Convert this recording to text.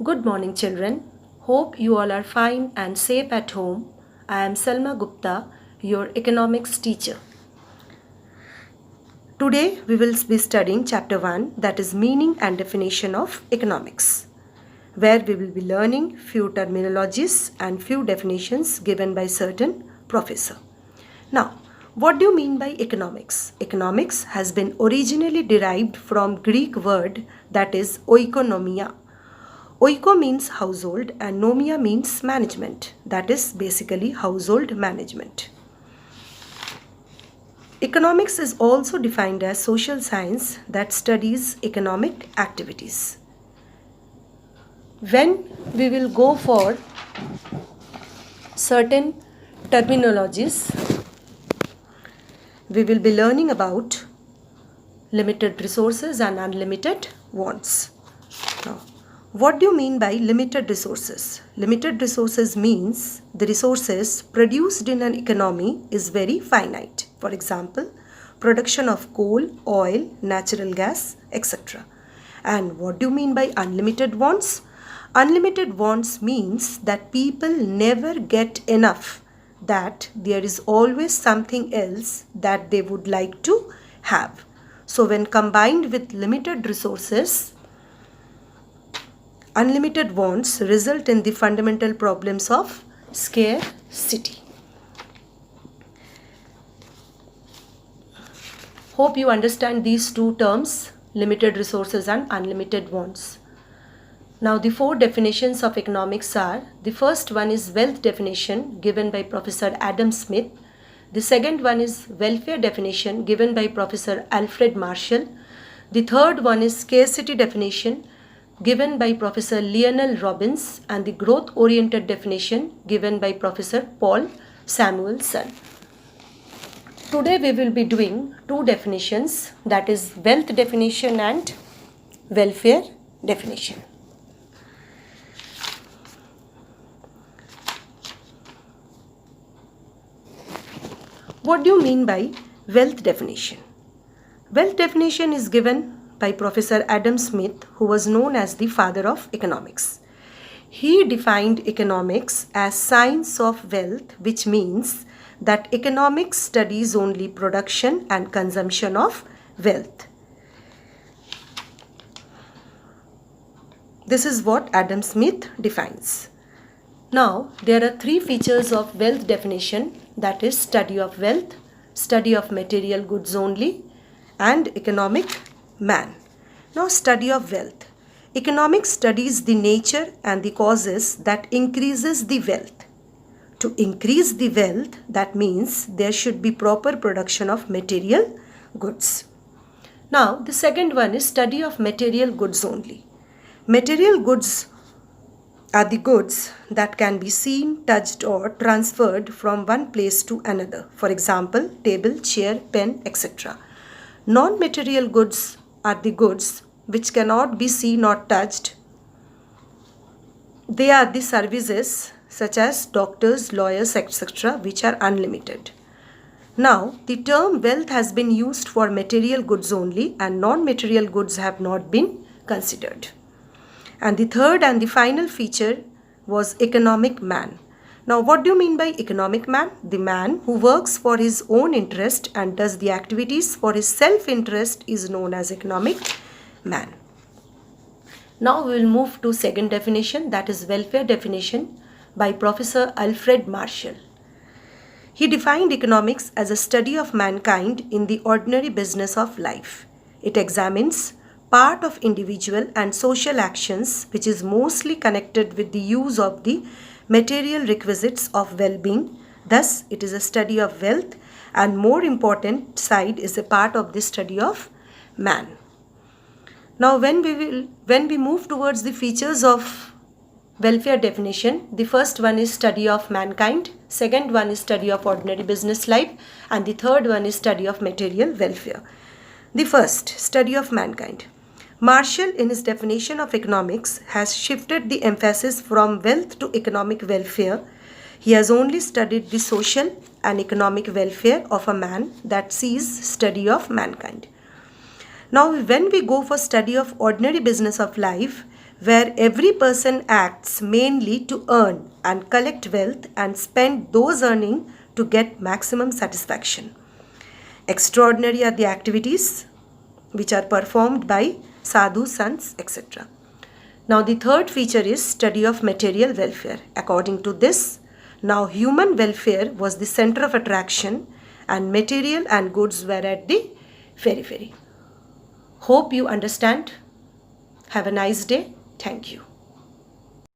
Good morning, children. Hope you all are fine and safe at home. I am Salma Gupta, your economics teacher. Today we will be studying chapter 1, that is meaning and definition of economics, where we will be learning few terminologies and few definitions given by certain professor. Now, what do you mean by economics? Economics has been originally derived from Greek word that is oikonomia. Oiko means household and nomia means management. That is basically household management. Economics is also defined as social science that studies economic activities. When we will go for certain terminologies, we will be learning about limited resources and unlimited wants. Now, what do you mean by limited resources? Limited resources means the resources produced in an economy is very finite. For example, production of coal, oil, natural gas, etc. And what do you mean by unlimited wants? Unlimited wants means that people never get enough, that there is always something else that they would like to have. So when combined with limited resources, unlimited wants result in the fundamental problems of scarcity. Hope you understand these two terms, limited resources and unlimited wants. Now the four definitions of economics are, the first one is wealth definition given by Professor Adam Smith. The second one is welfare definition given by Professor Alfred Marshall. The third one is scarcity definition given by Professor Lionel Robbins, and the growth-oriented definition given by Professor Paul Samuelson. Today we will be doing two definitions, that is wealth definition and welfare definition. What do you mean by wealth definition? Wealth definition is given by Professor Adam Smith, who was known as the father of economics. He defined economics as science of wealth, which means that economics studies only production and consumption of wealth. This is what Adam Smith defines. Now, there are three features of wealth definition, that is study of wealth, study of material goods only, and economic man. Now, study of wealth. Economics studies the nature and the causes that increases the wealth. To increase the wealth, that means there should be proper production of material goods. Now, the second one is study of material goods only. Material goods are the goods that can be seen, touched or transferred from one place to another. For example, table, chair, pen, etc. Non-material goods are the goods which cannot be seen or touched. They are the services such as doctors, lawyers, etc., which are unlimited. Now, the term wealth has been used for material goods only and non-material goods have not been considered. And the third and the final feature was economic man. Now, what do you mean by economic man? The man who works for his own interest and does the activities for his self-interest is known as economic man. Now we will move to second definition, that is welfare definition by Professor Alfred Marshall. He defined economics as a study of mankind in the ordinary business of life. It examines part of individual and social actions which is mostly connected with the use of the material requisites of well-being. Thus, it is a study of wealth, and more important side is a part of the study of man. Now, when we move towards the features of welfare definition, the first one is study of mankind, second one is study of ordinary business life, and the third one is study of material welfare. The first, study of mankind. Marshall, in his definition of economics, has shifted the emphasis from wealth to economic welfare. He has only studied the social and economic welfare of a man, that sees study of mankind. Now, when we go for study of ordinary business of life, where every person acts mainly to earn and collect wealth and spend those earning to get maximum satisfaction. Extraordinary are the activities which are performed by sadhu, sants, etc. Now the third feature is study of material welfare. According to this, now human welfare was the center of attraction and material and goods were at the periphery. Hope you understand. Have a nice day. Thank you.